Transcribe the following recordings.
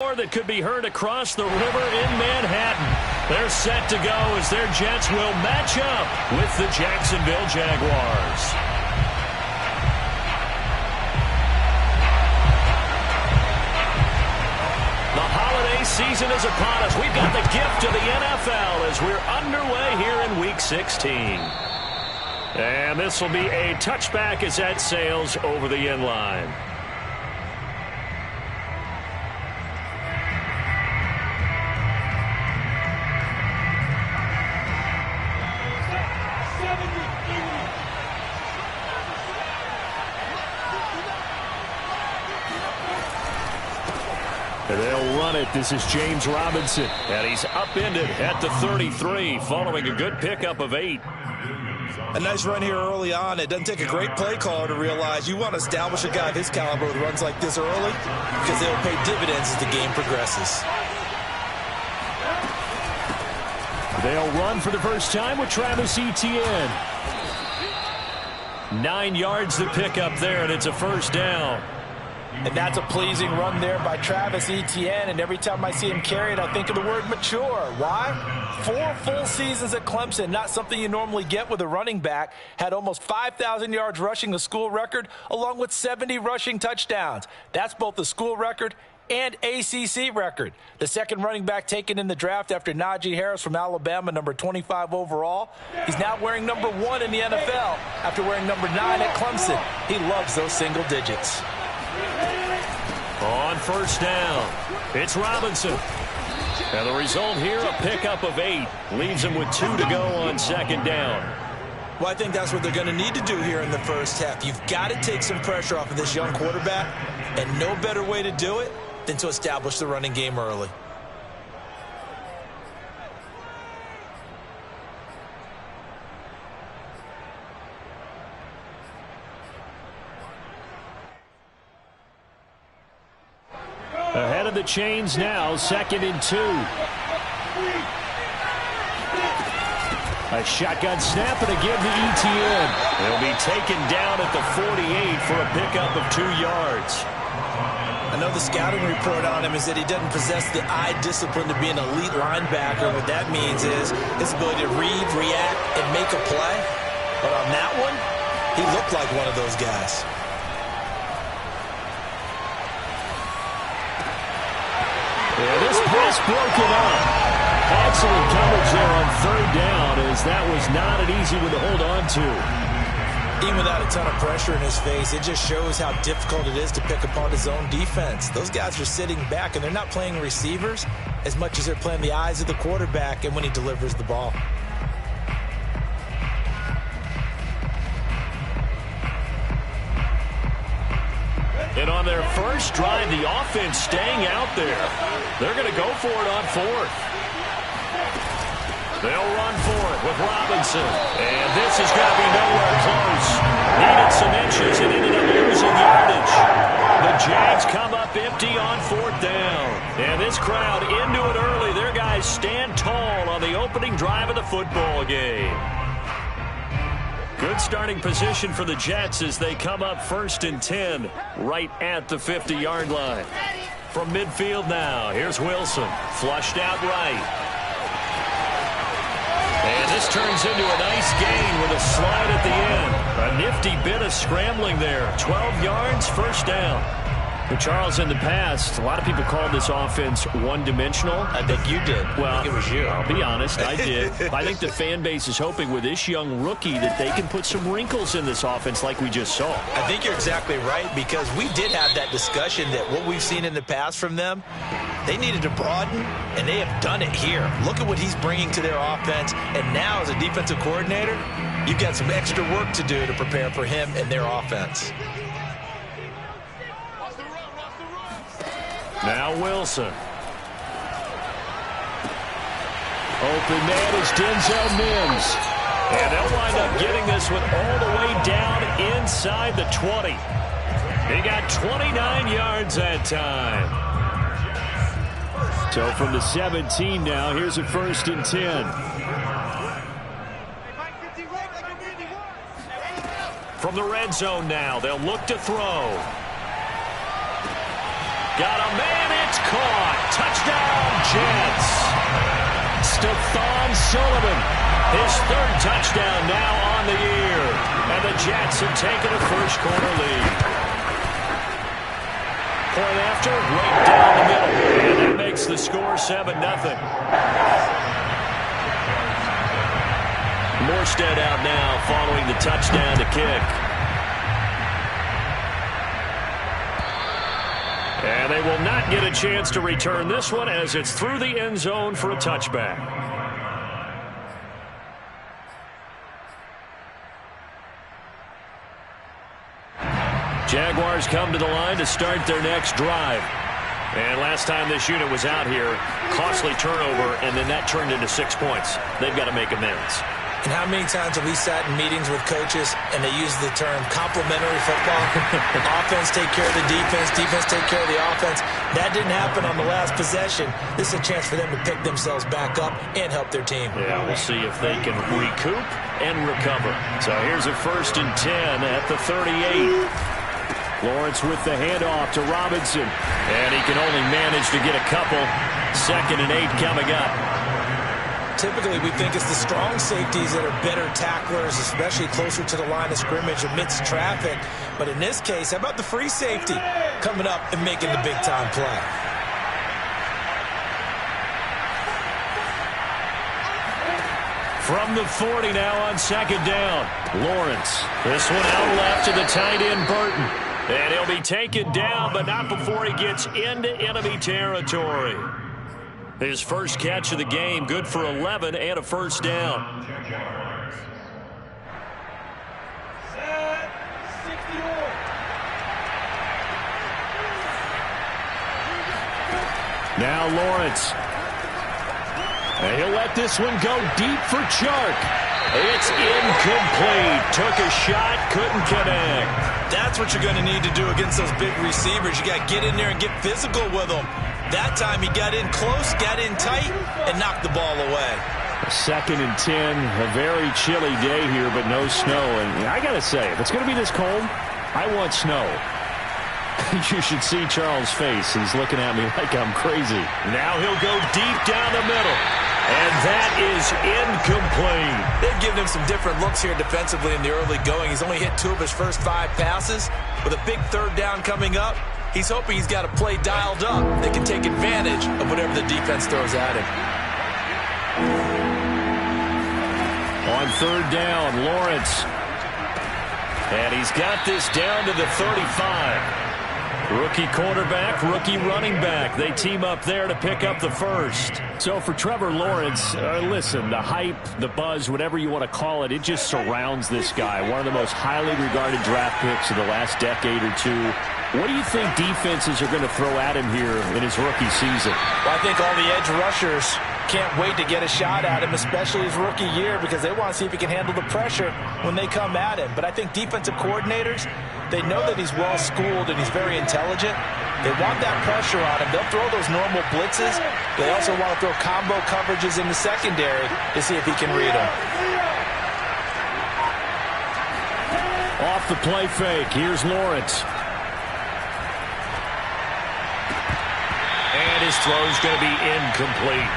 roar that could be heard across the river in Manhattan. They're set to go as their Jets will match up with the Jacksonville Jaguars. The holiday season is upon us. We've got the gift of the NFL as we're underway here in Week 16. And this will be a touchback as that sails over the end line. And they'll run it. This is James Robinson. And he's upended at the 33 following a good pickup of 8. A nice run here early on. It doesn't take a great play caller to realize you want to establish a guy of his caliber with runs like this early because they'll pay dividends as the game progresses. They'll run for the first time with Travis Etienne. 9 yards to pick up there, and it's a first down. And that's a pleasing run there by Travis Etienne. And every time I see him carry it, I think of the word mature. Why? 4 full seasons at Clemson, not something you normally get with a running back. Had almost 5,000 yards rushing, the school record, along with 70 rushing touchdowns. That's both the school record and ACC record. The second running back taken in the draft after Najee Harris from Alabama, number 25 overall. He's now wearing number 1 in the NFL after wearing number 9 at Clemson. He loves those single digits. On first down, it's Robinson. And the result here, a pickup of 8. Leaves him with 2 to go on second down. Well, I think that's what they're going to need to do here in the first half. You've got to take some pressure off of this young quarterback, and no better way to do it than to establish the running game early. Ahead of the chains now, 2nd and 2. A shotgun snap and a give to Etienne. He'll be taken down at the 48 for a pickup of 2 yards. I know the scouting report on him is that he doesn't possess the eye discipline to be an elite linebacker. What that means is his ability to read, react, and make a play. But on that one, he looked like one of those guys. Yeah, this pass broken up. Excellent coverage there on third down, as that was not an easy one to hold on to. Even without a ton of pressure in his face, it just shows how difficult it is to pick apart his own defense. Those guys are sitting back, and they're not playing receivers as much as they're playing the eyes of the quarterback and when he delivers the ball. And on their first drive, the offense staying out there. They're going to go for it on 4th. They'll run for it with Robinson. And this is going to be nowhere close. Needed some inches and ended up losing yardage. The Jags come up empty on 4th down. And this crowd into it early. Their guys stand tall on the opening drive of the football game. Good starting position for the Jets as they come up 1st and 10 right at the 50-yard line. From midfield now, here's Wilson. Flushed out right. And this turns into a nice gain with a slide at the end. A nifty bit of scrambling there. 12 yards, first down. But Charles, in the past, a lot of people called this offense one-dimensional. I think you did. Well, I think it was you. I'll be honest, I did. I think the fan base is hoping with this young rookie that they can put some wrinkles in this offense like we just saw. I think you're exactly right, because we did have that discussion that what we've seen in the past from them, they needed to broaden, and they have done it here. Look at what he's bringing to their offense, and now as a defensive coordinator, you've got some extra work to do to prepare for him and their offense. Now Wilson. Open man is Denzel Mims. And they'll wind up getting this one all the way down inside the 20. They got 29 yards that time. So from the 17 now, here's a 1st and 10. From the red zone now, they'll look to throw. Got a man, it's caught. Sullivan. His third touchdown now on the year. And the Jets have taken a first-quarter lead. Point after, right down the middle. And that makes the score 7-0. Morstead out now following the touchdown to kick. And they will not get a chance to return this one as it's through the end zone for a touchback. Jaguars come to the line to start their next drive. And last time this unit was out here, costly turnover, and then that turned into 6 points. They've got to make amends. And how many times have we sat in meetings with coaches and they use the term complementary football? Offense take care of the defense, defense take care of the offense. That didn't happen on the last possession. This is a chance for them to pick themselves back up and help their team. Yeah, we'll see if they can recoup and recover. So here's a 1st and 10 at the 38. Lawrence with the handoff to Robinson. And he can only manage to get a couple. 2nd and 8 coming up. Typically, we think it's the strong safeties that are better tacklers, especially closer to the line of scrimmage amidst traffic. But in this case, how about the free safety coming up and making the big-time play? From the 40 now on 2nd down. Lawrence. This one out left to the tight end, Burton. And he'll be taken down, but not before he gets into enemy territory. His first catch of the game, good for 11 and a 1st down. Now Lawrence. And he'll let this one go deep for Chark. It's incomplete. Took a shot, couldn't connect. That's what you're going to need to do against those big receivers. You got to get in there and get physical with them. That time he got in close, got in tight, and knocked the ball away. 2nd and 10, a very chilly day here, but no snow. And I got to say, if it's going to be this cold, I want snow. You should see Charles' face. He's looking at me like I'm crazy. Now he'll go deep down the middle. And that is incomplete. They've given him some different looks here defensively in the early going. He's only hit 2 of his first 5 passes. With a big 3rd down coming up, he's hoping he's got a play dialed up that can take advantage of whatever the defense throws at him. On 3rd down, Lawrence. And he's got this down to the 35. Rookie quarterback, rookie running back. They team up there to pick up the first. So for Trevor Lawrence, listen, the hype, the buzz, whatever you want to call it, it just surrounds this guy. One of the most highly regarded draft picks of the last decade or two. What do you think defenses are going to throw at him here in his rookie season? Well, I think all the edge rushers can't wait to get a shot at him, especially his rookie year, because they want to see if he can handle the pressure when they come at him. But I think defensive coordinators, they know that he's well-schooled and he's very intelligent. They want that pressure on him. They'll throw those normal blitzes. They also want to throw combo coverages in the secondary to see if he can read them. Off the play fake, here's Lawrence. And his throw is going to be incomplete.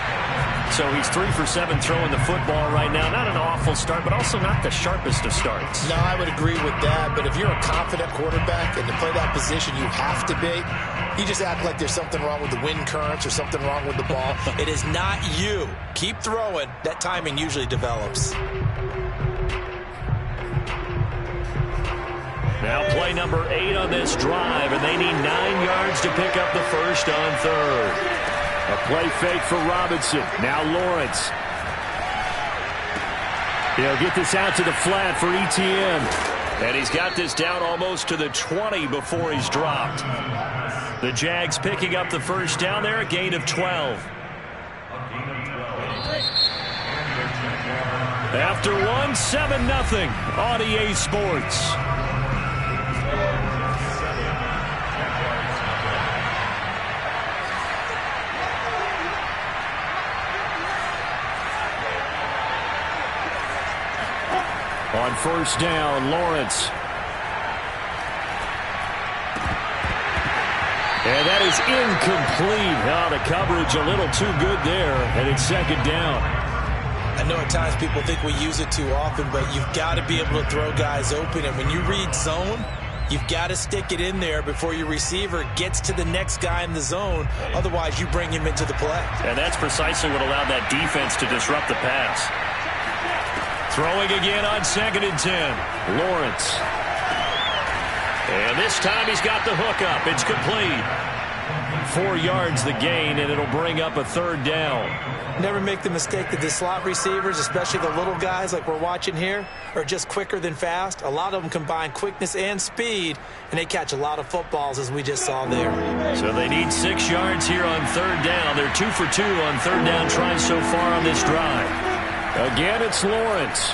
So he's 3 for 7 throwing the football right now. Not an awful start, but also not the sharpest of starts. No, I would agree with that. But if you're a confident quarterback and to play that position you have to be, you just act like there's something wrong with the wind currents or something wrong with the ball. It is not you. Keep throwing. That timing usually develops. Now play number 8 on this drive, and they need 9 yards to pick up the first on 3rd. A play fake for Robinson. Now Lawrence. He'll get this out to the flat for ETN. And he's got this down almost to the 20 before he's dropped. The Jags picking up the first down there, a gain of 12. After 1, 7-0 on EA Sports. On first down, Lawrence. And that is incomplete. Now the coverage a little too good there, and it's 2nd down. I know at times people think we use it too often, but you've got to be able to throw guys open. And when you read zone, you've got to stick it in there before your receiver gets to the next guy in the zone. Otherwise, you bring him into the play. And that's precisely what allowed that defense to disrupt the pass. Throwing again on 2nd and 10. Lawrence. And this time he's got the hook up. It's complete. 4 yards the gain, and it'll bring up a 3rd down. Never make the mistake that the slot receivers, especially the little guys like we're watching here, are just quicker than fast. A lot of them combine quickness and speed, and they catch a lot of footballs, as we just saw there. So they need 6 yards here on 3rd down. They're 2 for 2 on 3rd down tries so far on this drive. Again, it's Lawrence.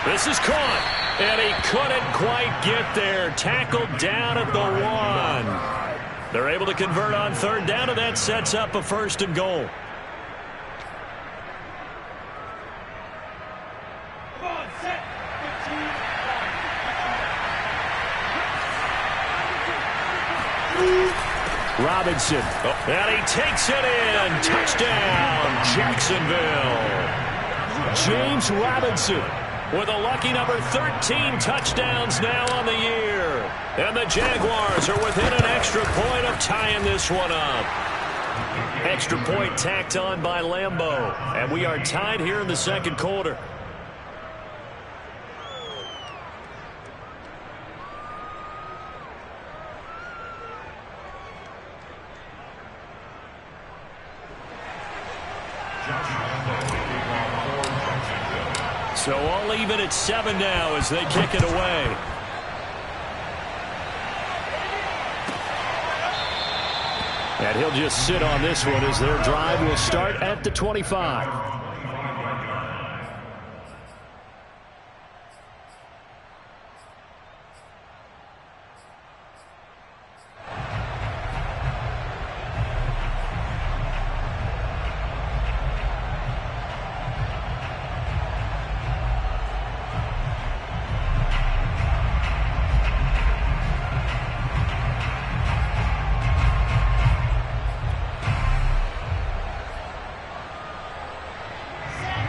This is caught, and he couldn't quite get there. Tackled down at the 1. They're able to convert on 3rd down, and that sets up a 1st and goal. Robinson, and he takes it in. Touchdown, Jacksonville. James Robinson with a lucky number 13 touchdowns now on the year. And the Jaguars are within an extra point of tying this one up. Extra point tacked on by Lambeau. And we are tied here in the 2nd quarter. So all even at 7 now as they kick it away. And he'll just sit on this one as their drive will start at the 25.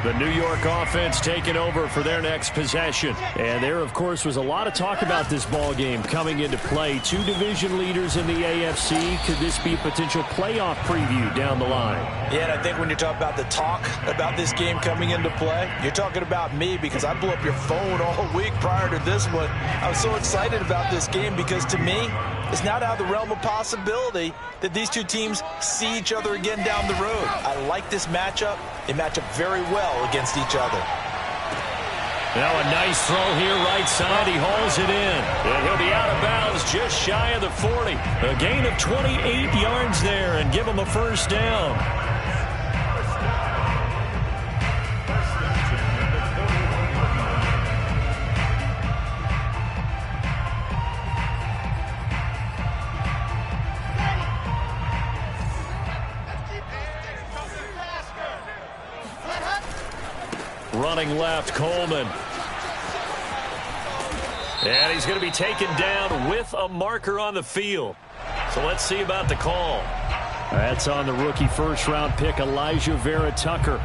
The New York offense taking over for their next possession. And there, of course, was a lot of talk about this ball game coming into play. 2 division leaders in the AFC. Could this be a potential playoff preview down the line? Yeah, and I think when you talk about the talk about this game coming into play, you're talking about me because I blew up your phone all week prior to this one. I was so excited about this game because to me, it's not out of the realm of possibility that these two teams see each other again down the road. I like this matchup. They match up very well against each other. Now a nice throw here right side. He hauls it in. And he'll be out of bounds just shy of the 40. A gain of 28 yards there and give him a 1st down. Running left, Coleman. And he's going to be taken down with a marker on the field. So let's see about the call. That's on the rookie 1st-round pick, Elijah Vera Tucker.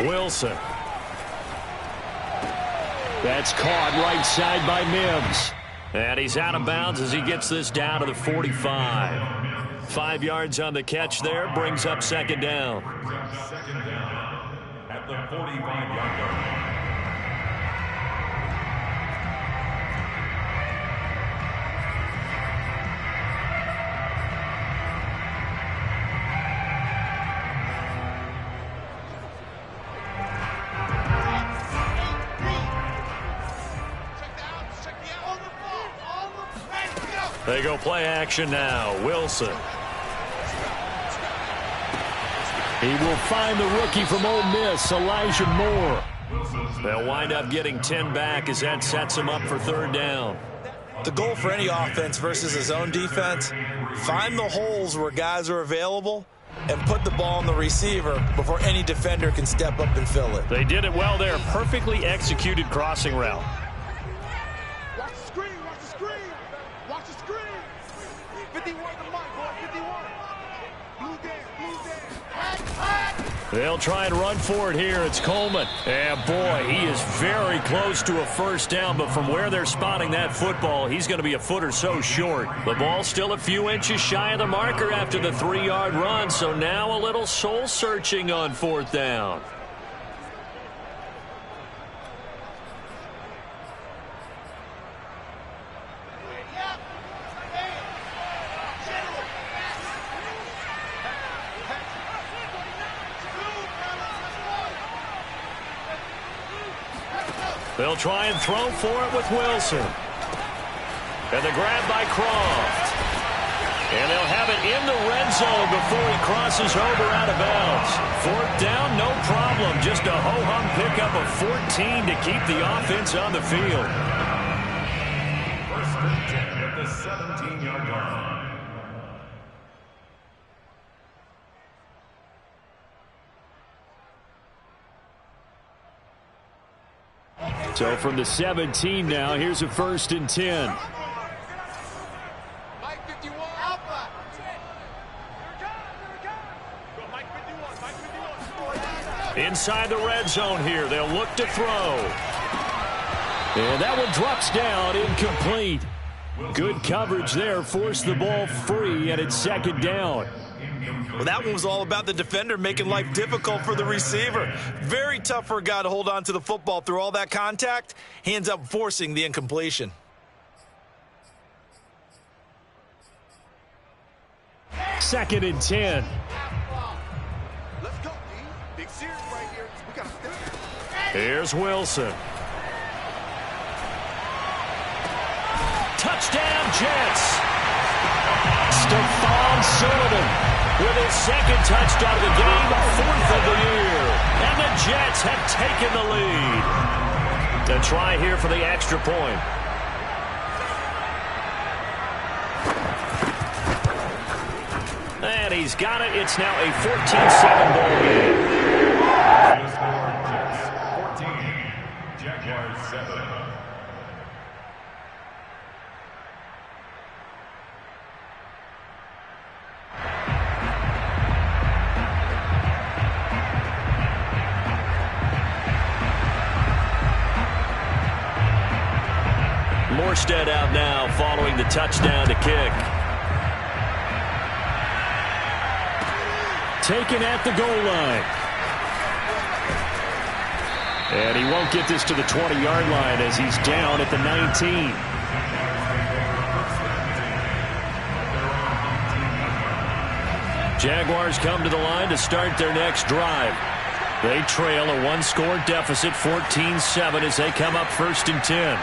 Wilson. That's caught right side by Mims. And he's out of bounds as he gets this down to the 45. 5 yards on the catch there, brings up 2nd down. Second down at the 45-yard line. They go play action now. Wilson. He will find the rookie from Ole Miss, Elijah Moore. They'll wind up getting 10 back as that sets him up for third down. The goal for any offense versus his own defense, find the holes where guys are available and put the ball on the receiver before any defender can step up and fill it. They did it well there. Perfectly executed crossing route. Watch the screen, watch the screen. Watch the screen. 51 to Mike, boy, 51. Blue dance, blue dance. They'll try and run for it here. It's Coleman. And boy, he is very close to a first down, but from where they're spotting that football, he's going to be a foot or so short. The ball's still a few inches shy of the marker after the 3-yard run, so now a little soul-searching on fourth down. They'll try and throw for it with Wilson. And the grab by Croft. And they'll have it in the red zone before he crosses over out of bounds. Fourth down, no problem. Just a ho-hum pickup of 14 to keep the offense on the field. First and 10 at the 17-yard line. So from the 17 now, here's a first and 10. Mike 51. Alpha. Mike 51, Mike 51. Inside the red zone here, they'll look to throw. And that one drops down, incomplete. Good coverage there, forced the ball free, and it's second down. Well, that one was all about the defender making life difficult for the receiver. Very tough for a guy to hold on to the football through all that contact. He ends up forcing the incompletion. Second and 10. Let's go, D. Big series right here. We got to step. Here's Wilson. Touchdown, Jets. Stephon Sullivan with his second touchdown of the game, fourth of the year. And the Jets have taken the lead. The try here for the extra point. And he's got it. It's now a 14-7 ball game. The score, Jets 14, Jaguars 7. Morstead out now following the touchdown to kick. Taken at the goal line. And he won't get this to the 20-yard line as he's down at the 19. Jaguars come to the line to start their next drive. They trail a one-score deficit, 14-7, as they come up first and 10.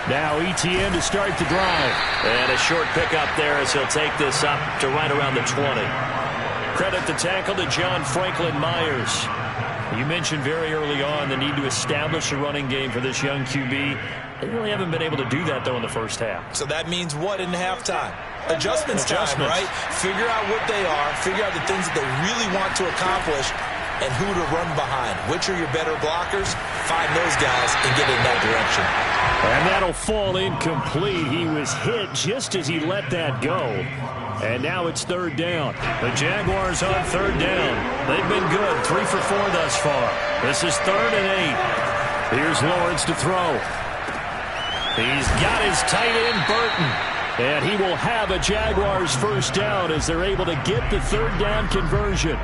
Now ETN to start the drive. And a short pickup there as he'll take this up to right around the 20. Credit the tackle to John Franklin Myers. You mentioned very early on the need to establish a running game for this young QB. They really haven't been able to do that, though, in the first half. So that means what in halftime? Adjustments time, right? Figure out what they are, figure out the things that they really want to accomplish, and who to run behind. Which are your better blockers? Find those guys and get in that direction. And that'll fall incomplete. He was hit just as he let that go. And now it's third down. The Jaguars on third down. They've been good, 3 for 4 thus far. This is 3rd and 8. Here's Lawrence to throw. He's got his tight end, Burton. And he will have a Jaguars first down as they're able to get the third down conversion.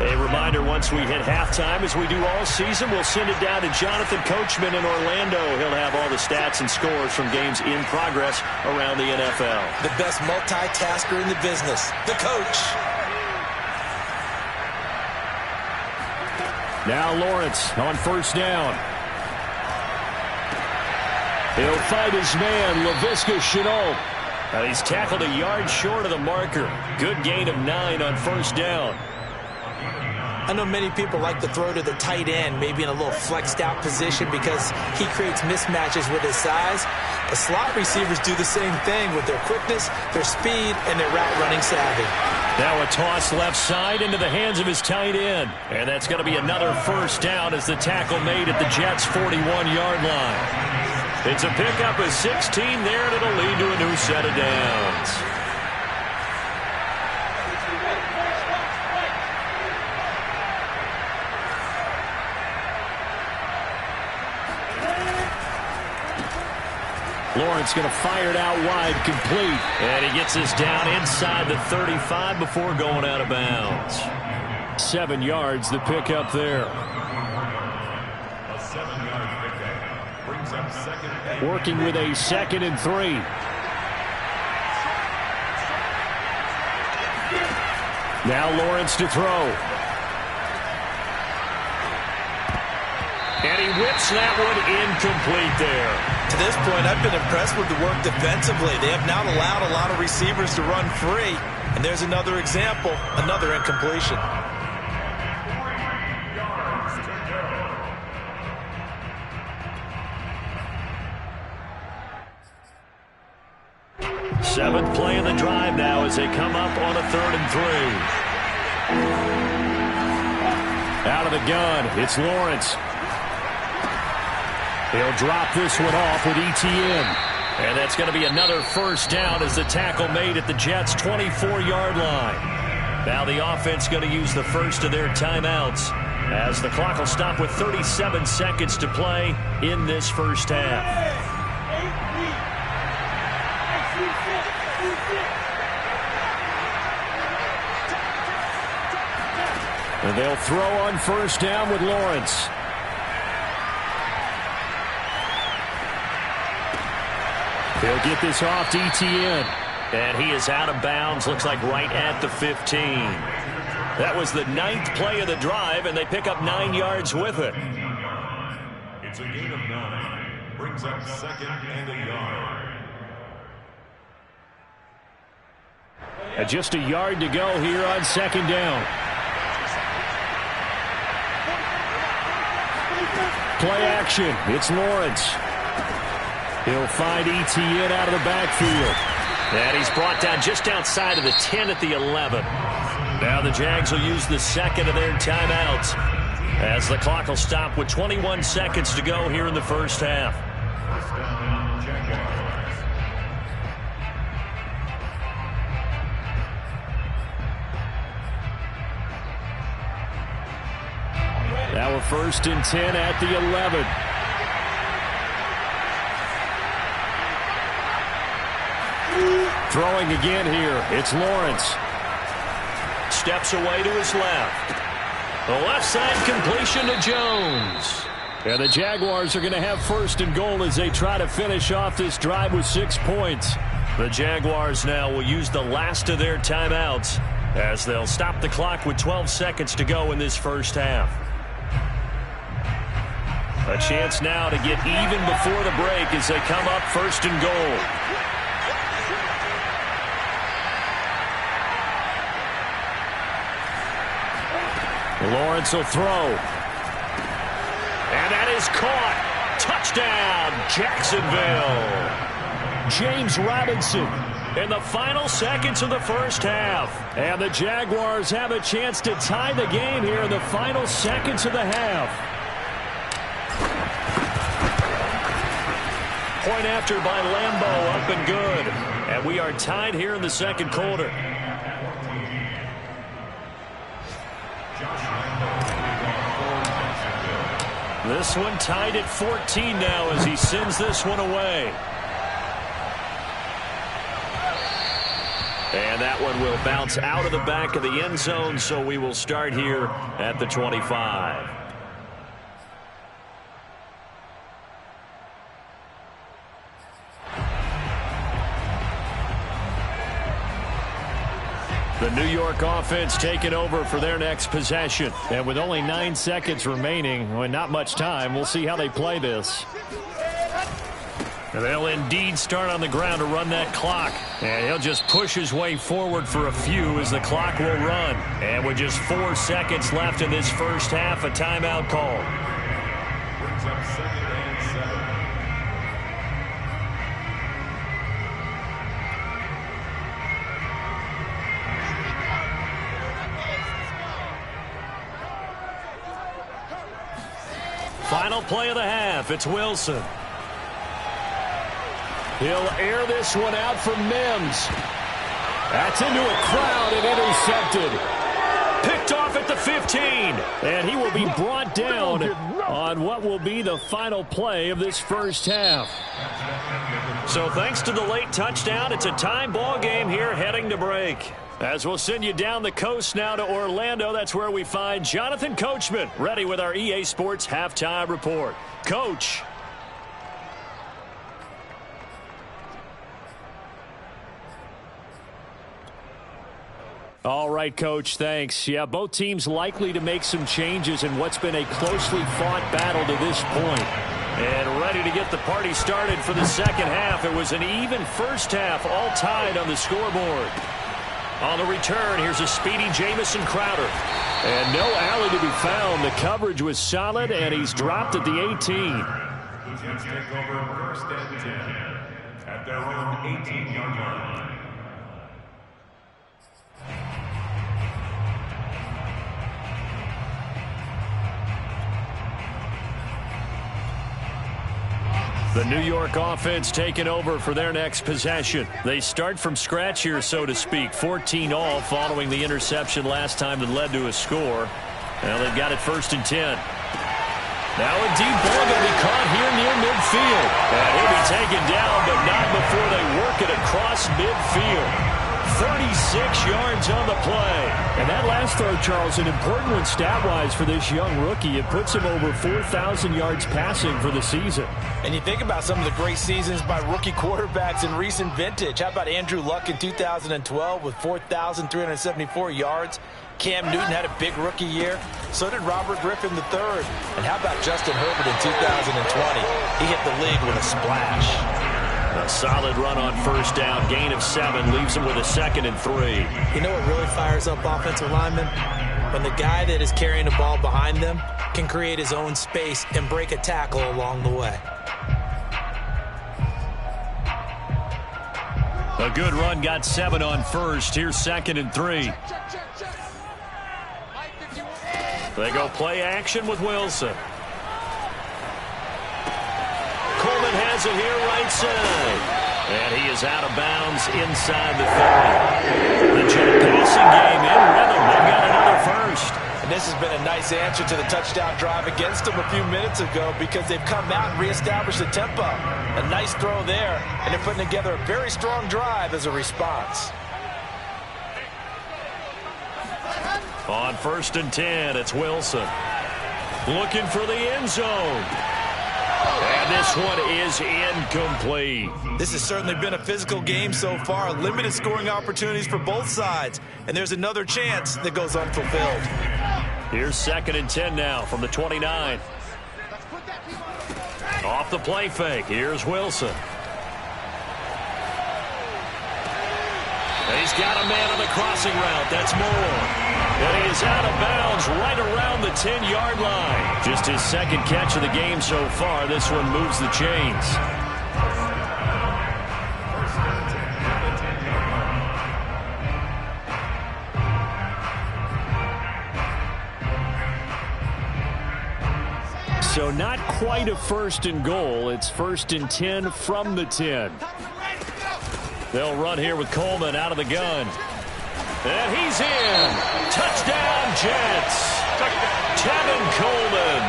A reminder, once we hit halftime, as we do all season, we'll send it down to Jonathan Coachman in Orlando. He'll have all the stats and scores from games in progress around the NFL. The best multitasker in the business, the coach. Now Lawrence on first down. He'll fight his man, Laviska Shenault. He's tackled a yard short of the marker. Good gain of 9 on first down. I know many people like to throw to the tight end, maybe in a little flexed out position because he creates mismatches with his size. The slot receivers do the same thing with their quickness, their speed, and their route running savvy. Now a toss left side into the hands of his tight end. And that's going to be another first down as the tackle made at the Jets' 41-yard line. It's a pickup of 16 there, and it'll lead to a new set of downs. Lawrence going to fire it out wide, complete. And he gets this down inside the 35 before going out of bounds. 7 yards, the pickup there. A 7-yard pickup brings up second and Working with a 2nd and 3. Now Lawrence to throw. And he whips that one incomplete there. To this point, I've been impressed with the work defensively. They have not allowed a lot of receivers to run free. And there's another example, another incompletion. Seventh play of the drive now as they come up on a 3rd and 3. Out of the gun, it's Lawrence. He'll drop this one off with ETN. And that's going to be another first down as the tackle made at the Jets' 24-yard line. Now the offense going to use the first of their timeouts as the clock will stop with 37 seconds to play in this first half. And they'll throw on first down with Lawrence. He'll get this off to ETN. And he is out of bounds, looks like right at the 15. That was the 9th play of the drive, and they pick up 9 yards with it. it's a gain of 9. Brings up 2nd and a yard. And just a yard to go here on 2nd down. Play action. It's Lawrence. He'll find ETN out of the backfield. And he's brought down just outside of the 10 at the 11. Now the Jags will use the second of their timeouts as the clock will stop with 21 seconds to go here in the first half. First down, Jaguars. Now we're 1st and 10 at the 11. Throwing again here. It's Lawrence. Steps away to his left. The left side completion to Jones. And the Jaguars are going to have 1st and goal as they try to finish off this drive with 6 points. The Jaguars now will use the last of their timeouts as they'll stop the clock with 12 seconds to go in this first half. A chance now to get even before the break as they come up 1st and goal. Lawrence will throw. And that is caught. Touchdown, Jacksonville. James Robinson in the final seconds of the first half. And the Jaguars have a chance to tie the game here in the final seconds of the half. Point after by Lambeau, up and good. And we are tied here in the second quarter. This one tied at 14 now as he sends this one away. And that one will bounce out of the back of the end zone, so we will start here at the 25. The New York offense taking over for their next possession. And with only 9 seconds remaining, and not much time, we'll see how they play this. And they'll indeed start on the ground to run that clock. And he'll just push his way forward for a few as the clock will run. And with just 4 seconds left in this first half, a timeout call. Brings up 2nd and 7. Final play of the half. It's Wilson. He'll air this one out for Mims. That's into a crowd and intercepted. Picked off at the 15. And he will be brought down on what will be the final play of this first half. So thanks to the late touchdown, it's a tie ball game here heading to break. As we'll send you down the coast now to Orlando, that's where we find Jonathan Coachman, ready with our EA Sports Halftime Report. Coach. All right, Coach, thanks. Yeah, both teams likely to make some changes in what's been a closely fought battle to this point. And ready to get the party started for the second half. It was an even first half, all tied on the scoreboard. On the return, here's a speedy Jamison Crowder. And no alley to be found. The coverage was solid, and he's dropped at the 18. The Jets take over 1st and 10 at their own 18-yard line. The New York offense taking over for their next possession. They start from scratch here, so to speak. 14 all following the interception last time that led to a score. Well, they've got it 1st and 10. Now a deep ball going to be caught here near midfield. And he'll be taken down, but not before they work it across midfield. 36 yards on the play. And that last throw, Charles, an important one stat-wise for this young rookie. It puts him over 4,000 yards passing for the season. And you think about some of the great seasons by rookie quarterbacks in recent vintage. How about Andrew Luck in 2012 with 4,374 yards? Cam Newton had a big rookie year. So did Robert Griffin III. And how about Justin Herbert in 2020? He hit the league with a splash. A solid run on first down. Gain of 7 leaves him with a 2nd and 3. You know what really fires up offensive linemen? When the guy that is carrying the ball behind them can create his own space and break a tackle along the way. A good run, got 7 on first. Here's 2nd and 3. They go play action with Wilson. Coleman has it here right side. And he is out of bounds inside the 30. The Jet passing game in rhythm. They've got another first. And this has been a nice answer to the touchdown drive against them a few minutes ago because they've come out and reestablished the tempo. A nice throw there, and they're putting together a very strong drive as a response. On 1st and 10, it's Wilson. Looking for the end zone. And this one is incomplete. This has certainly been a physical game so far. Limited scoring opportunities for both sides. And there's another chance that goes unfulfilled. Here's 2nd and 10 now from the 29. Off the play fake. Here's Wilson. And he's got a man on the crossing route. That's Moore. And he is out of bounds right around the 10-yard line. Just his 2nd catch of the game so far. This one moves the chains. So not quite a 1st and goal. It's 1st and 10 from the 10. They'll run here with Coleman out of the gun. And he's in. Touchdown, Jets. Tevin Coleman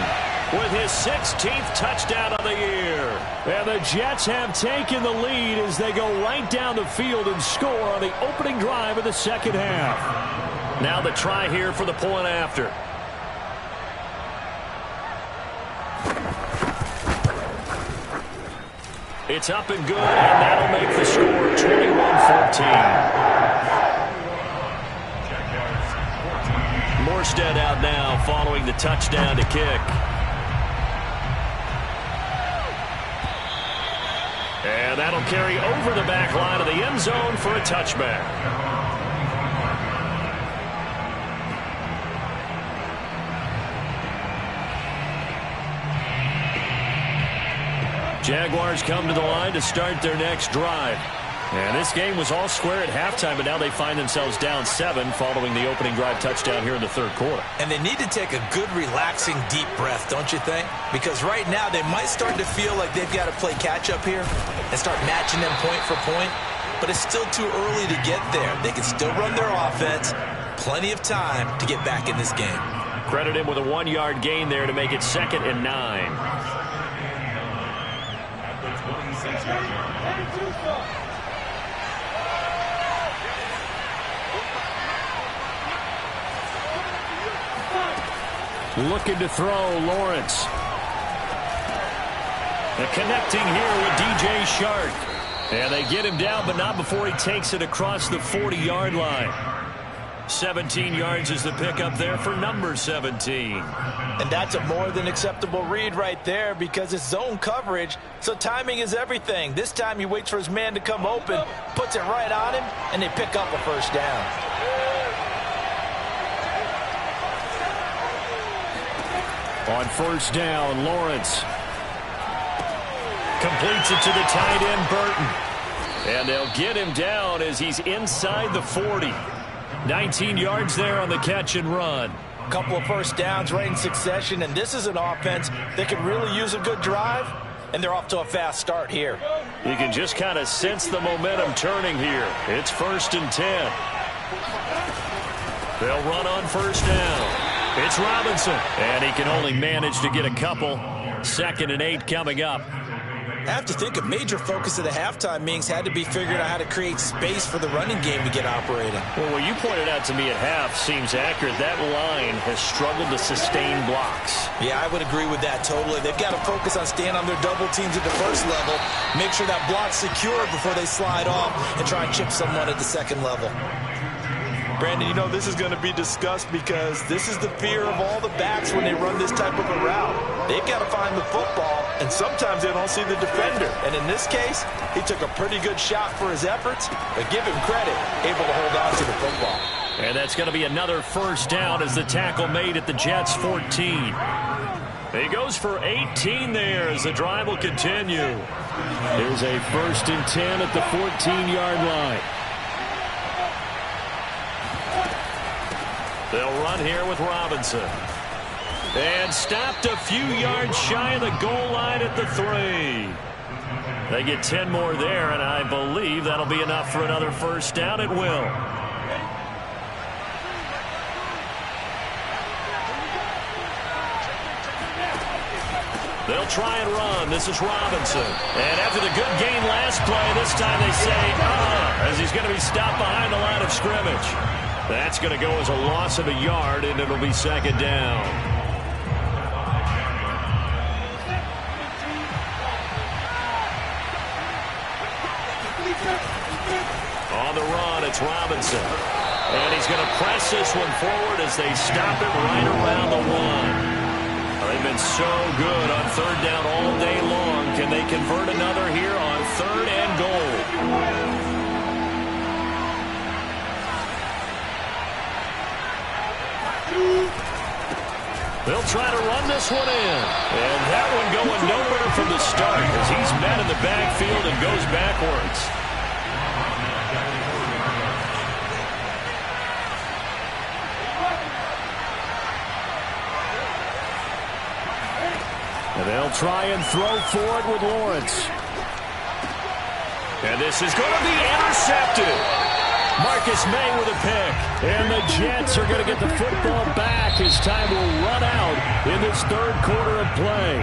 with his 16th touchdown of the year. And the Jets have taken the lead as they go right down the field and score on the opening drive of the second half. Now the try here for the point after. It's up and good, and that'll make the score 21-14. Morstead out now following the touchdown to kick. And that'll carry over the back line of the end zone for a touchback. Jaguars come to the line to start their next drive. And this game was all square at halftime, but now they find themselves down 7 following the opening drive touchdown here in the third quarter. And they need to take a good, relaxing, deep breath, don't you think? Because right now they might start to feel like they've got to play catch-up here and start matching them point for point. But it's still too early to get there. They can still run their offense. Plenty of time to get back in this game. Credit him with a 1-yard gain there to make it 2nd and 9. Looking to throw, Lawrence. And connecting here with DJ Shark. And they get him down, but not before he takes it across the 40-yard line. 17 yards is the pickup there for number 17. And that's a more than acceptable read right there because it's zone coverage, so timing is everything. This time he waits for his man to come open, puts it right on him, and they pick up a first down. On first down, Lawrence completes it to the tight end, Burton. And they'll get him down as he's inside the 40. 19 yards there on the catch and run. A couple of first downs right in succession, and this is an offense that can really use a good drive, and they're off to a fast start here. You can just kind of sense the momentum turning here. It's 1st and 10. They'll run on first down. It's Robinson, and he can only manage to get a couple. 2nd and 8 coming up. I have to think a major focus of the halftime meetings had to be figuring out how to create space for the running game to get operating. Well, what you pointed out to me at half seems accurate. That line has struggled to sustain blocks. Yeah, I would agree with that totally. They've got to focus on staying on their double teams at the first level, make sure that block's secure before they slide off and try and chip someone at the second level. Brandon, you know this is going to be discussed because this is the fear of all the backs when they run this type of a route. They've got to find the football, and sometimes they don't see the defender. And in this case, he took a pretty good shot for his efforts, but give him credit, able to hold on to the football. And that's going to be another first down as the tackle made at the Jets' 14. He goes for 18 there as the drive will continue. Here's a 1st and 10 at the 14-yard line. They'll run here with Robinson. And stopped a few yards shy of the goal line at the 3. They get 10 more there, and I believe that'll be enough for another first down. It will. They'll try and run. This is Robinson. And after the good gain last play, this time they say, as he's going to be stopped behind the line of scrimmage. That's going to go as a loss of a yard, and it'll be 2nd down. On the run, it's Robinson. And he's going to press this one forward as they stop it right around the 1. They've been so good on 3rd down all day long. Can they convert another here on 3rd and goal? They'll try to run this one in. And that one going nowhere from the start as he's met in the backfield and goes backwards. And they'll try and throw for it with Lawrence. And this is going to be intercepted. Marcus May with a pick. And the Jets are going to get the football back as time will run out in this 3rd quarter of play.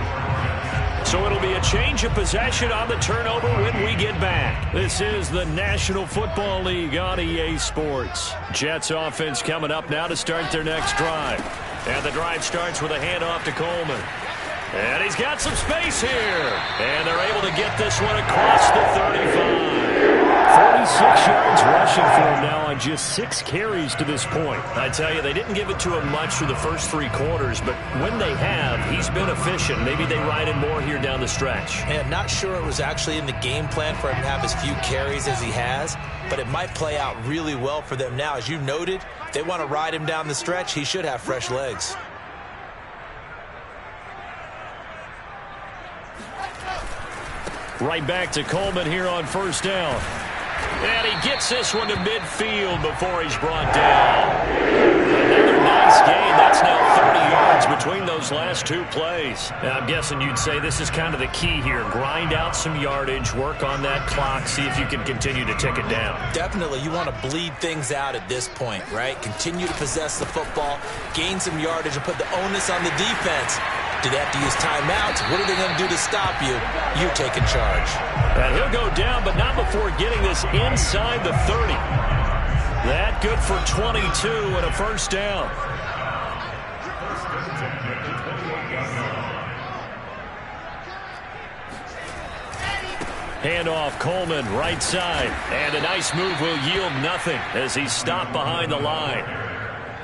So it'll be a change of possession on the turnover when we get back. This is the National Football League on EA Sports. Jets offense coming up now to start their next drive. And the drive starts with a handoff to Coleman. And he's got some space here. And they're able to get this one across the 35. 46 yards rushing for him now on just 6 carries to this point. I tell you, they didn't give it to him much for the first 3 quarters, but when they have, he's been efficient. Maybe they ride him more here down the stretch. And not sure it was actually in the game plan for him to have as few carries as he has, but it might play out really well for them now. As you noted, if they want to ride him down the stretch, he should have fresh legs. Right back to Coleman here on first down. And he gets this one to midfield before he's brought down. Another nice gain. That's now 30 yards between those last 2 plays. Now, I'm guessing you'd say this is kind of the key here. Grind out some yardage, work on that clock, see if you can continue to tick it down. Definitely, you want to bleed things out at this point, right? Continue to possess the football, gain some yardage, and put the onus on the defense. Do they have to use timeouts? What are they going to do to stop you? You're taking charge. And he'll go down, but not before getting this inside the 30. That good for 22 and a first down. Handoff Coleman, right side. And a nice move will yield nothing as he's stopped behind the line.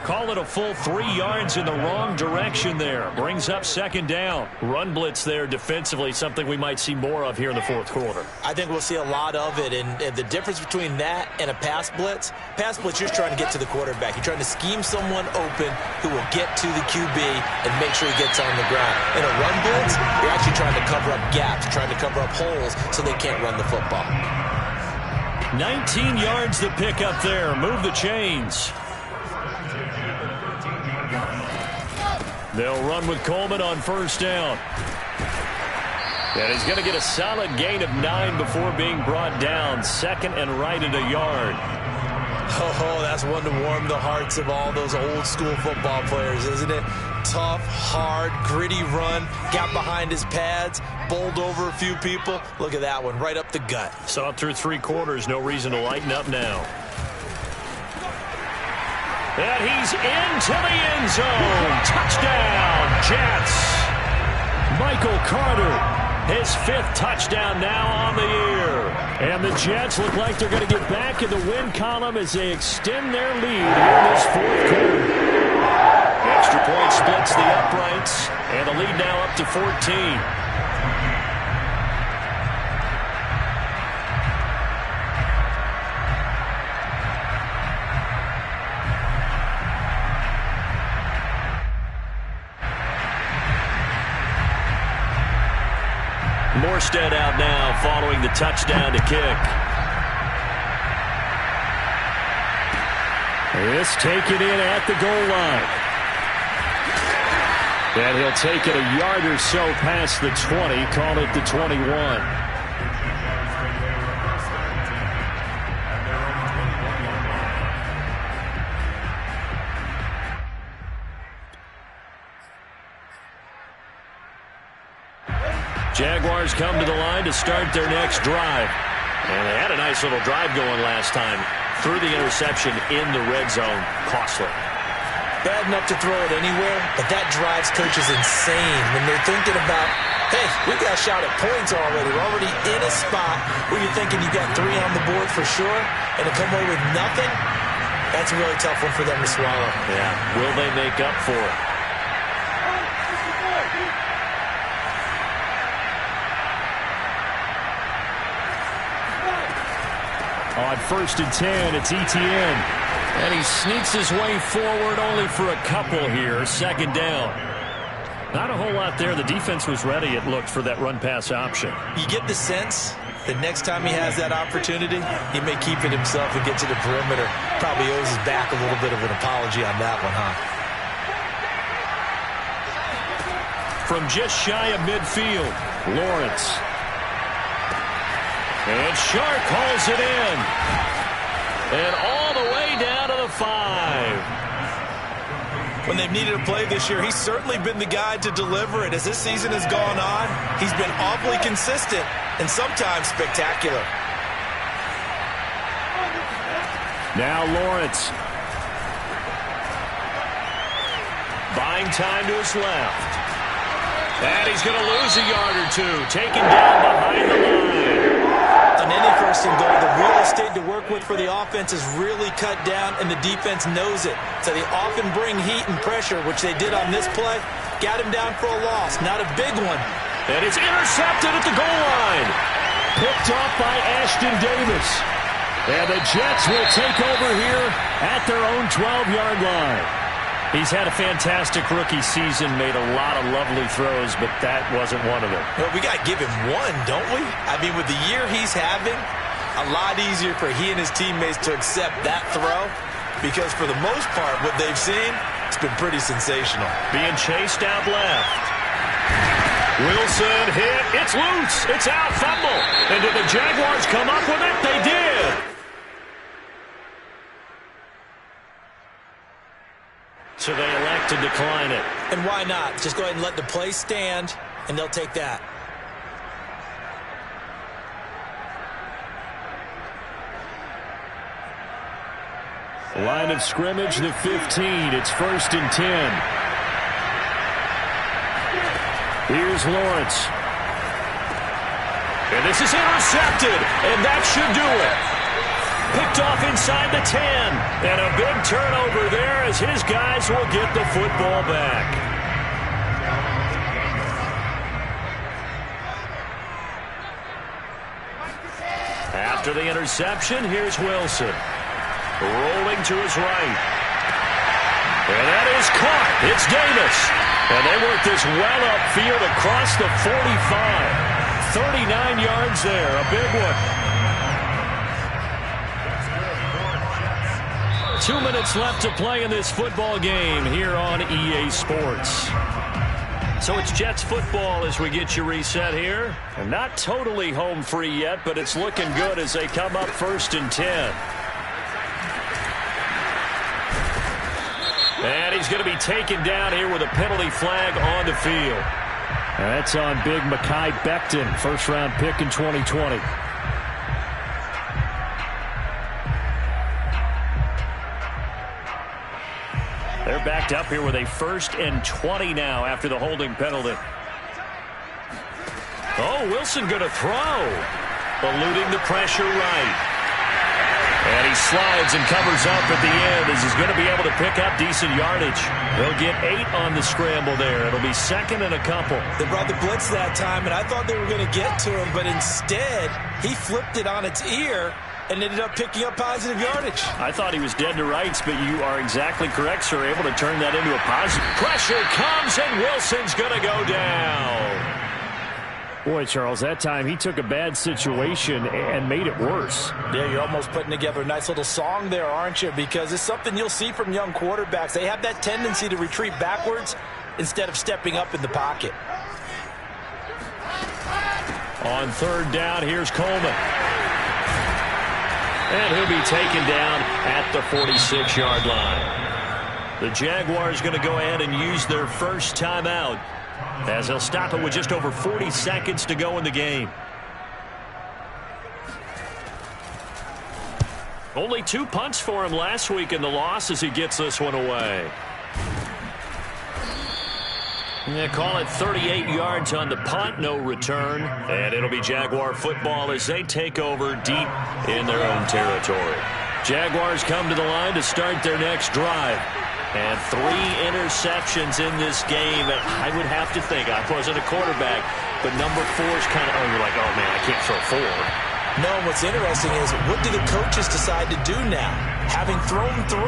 Call it a full 3 yards in the wrong direction there. Brings up second down. Run blitz there defensively, something we might see more of here in the fourth quarter. I think we'll see a lot of it, and the difference between that and a pass blitz, you're trying to get to the quarterback. You're trying to scheme someone open who will get to the QB and make sure he gets on the ground. In a run blitz, you're actually trying to cover up gaps, trying to cover up holes so they can't run the football. 19 yards to pick up there. Move the chains. They'll run with Coleman on first down. And he's going to get a solid gain of 9 before being brought down. Second and right at a yard. Oh, that's one to warm the hearts of all those old school football players, isn't it? Tough, hard, gritty run. Got behind his pads, bowled over a few people. Look at that one, right up the gut. Saw it through 3 quarters. No reason to lighten up now. And he's into the end zone. Touchdown, Jets. Michael Carter, his 5th touchdown now on the year. And the Jets look like they're going to get back in the win column as they extend their lead here in this fourth quarter. Extra point splits the uprights, and the lead now up to 14. Morstead out now following the touchdown to kick. This taken in at the goal line. And he'll take it a yard or so past the 20, call it the 21. Jaguars come to the line to start their next drive. And they had a nice little drive going last time. Threw the interception in the red zone. Costly. Bad enough to throw it anywhere, but that drives coaches insane when they're thinking about, hey, we got a shot at points already. We're already in a spot where you're thinking you got 3 on the board for sure, and to come away with nothing, that's a really tough one for them to swallow. Yeah. Will they make up for it? On first and 10, it's Etienne. And he sneaks his way forward only for a couple here. Second down. Not a whole lot there. The defense was ready, it looked, for that run-pass option. You get the sense that next time he has that opportunity, he may keep it himself and get to the perimeter. Probably owes his back a little bit of an apology on that one, huh? From just shy of midfield, Lawrence. And Sharp hauls it in. And all the way down to the 5. When they've needed a play this year, he's certainly been the guy to deliver it. As this season has gone on, he's been awfully consistent and sometimes spectacular. Now Lawrence. Buying time to his left. And he's going to lose a yard or two. Taken down behind the line. On any any first and goal, the real estate to work with for the offense is really cut down, and the defense knows it. So they often bring heat and pressure, which they did on this play. Got him down for a loss, not a big one. And it's intercepted at the goal line. Picked off by Ashton Davis. And the Jets will take over here at their own 12-yard line. He's had a fantastic rookie season, made a lot of lovely throws, but that wasn't one of them. Well, we got to give him one, don't we? I mean, with the year he's having, a lot easier for he and his teammates to accept that throw, because for the most part, what they've seen, it's been pretty sensational. Being chased out left. Wilson hit. It's loose. It's out. Fumble. And did the Jaguars come up with it? They did. So they elect to decline it. And why not? Just go ahead and let the play stand, and they'll take that. Line of scrimmage, the 15. It's 1st and 10. Here's Lawrence. And this is intercepted, and that should do it. Picked off inside the 10. And a big turnover there as his guys will get the football back. After the interception, here's Wilson. Rolling to his right. And that is caught. It's Davis. And they work this well upfield across the 45. 39 yards there. A big one. 2 minutes left to play in this football game here on EA Sports. So it's Jets football as we get you reset here. And not totally home free yet, but it's looking good as they come up 1st and 10. And he's going to be taken down here with a penalty flag on the field. And that's on big Mekhi Becton, first-round pick in 2020. They're backed up here with a 1st and 20 now after the holding penalty. Oh, Wilson going to throw. Eluding the pressure right. And he slides and covers up at the end as he's going to be able to pick up decent yardage. They'll get 8 on the scramble there. It'll be 2nd and a couple. They brought the blitz that time, and I thought they were going to get to him, but instead he flipped it on its ear and ended up picking up positive yardage. I thought he was dead to rights, but you are exactly correct, sir. Able to turn that into a positive. Pressure comes, and Wilson's going to go down. Boy, Charles, that time he took a bad situation and made it worse. Yeah, you're almost putting together a nice little song there, aren't you? Because it's something you'll see from young quarterbacks. They have that tendency to retreat backwards instead of stepping up in the pocket. On 3rd down, here's Coleman. And he'll be taken down at the 46-yard line. The Jaguars going to go ahead and use their first timeout as they'll stop it with just over 40 seconds to go in the game. Only 2 punts for him last week in the loss as he gets this one away. They call it 38 yards on the punt, no return. And it'll be Jaguar football as they take over deep in their own territory. Jaguars come to the line to start their next drive. And 3 interceptions in this game. And I would have to think, I wasn't a quarterback, but number 4 is kind of, you're like, oh man, I can't throw 4. No, what's interesting is, what do the coaches decide to do now? Having thrown 3,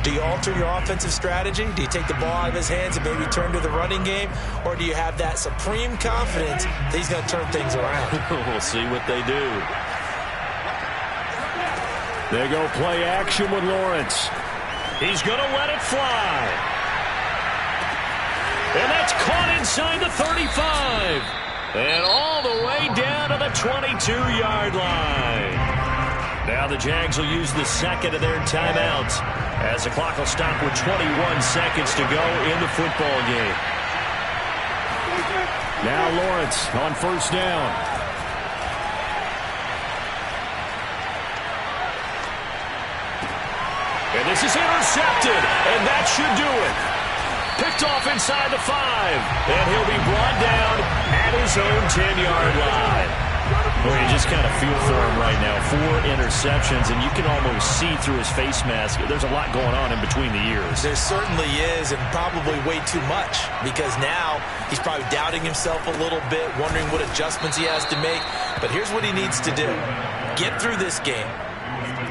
do you alter your offensive strategy? Do you take the ball out of his hands and maybe turn to the running game? Or do you have that supreme confidence that he's going to turn things around? We'll see what they do. They go play action with Lawrence. He's going to let it fly. And that's caught inside the 35. And all the way down to the 22-yard line. Now the Jags will use the 2nd of their timeouts as the clock will stop with 21 seconds to go in the football game. Now Lawrence on 1st down. And this is intercepted, and that should do it. Picked off inside the 5, and he'll be brought down at his own 10-yard line. Well, you just kind of feel for him right now. 4 interceptions, and you can almost see through his face mask. There's a lot going on in between the ears. There certainly is, and probably way too much, because now he's probably doubting himself a little bit, wondering what adjustments he has to make. But here's what he needs to do. Get through this game.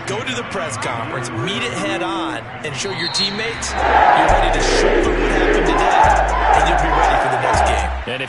Go to the press conference, meet it head on, and show your teammates you're ready to shoulder what happened today, and you'll be ready for the next game. And if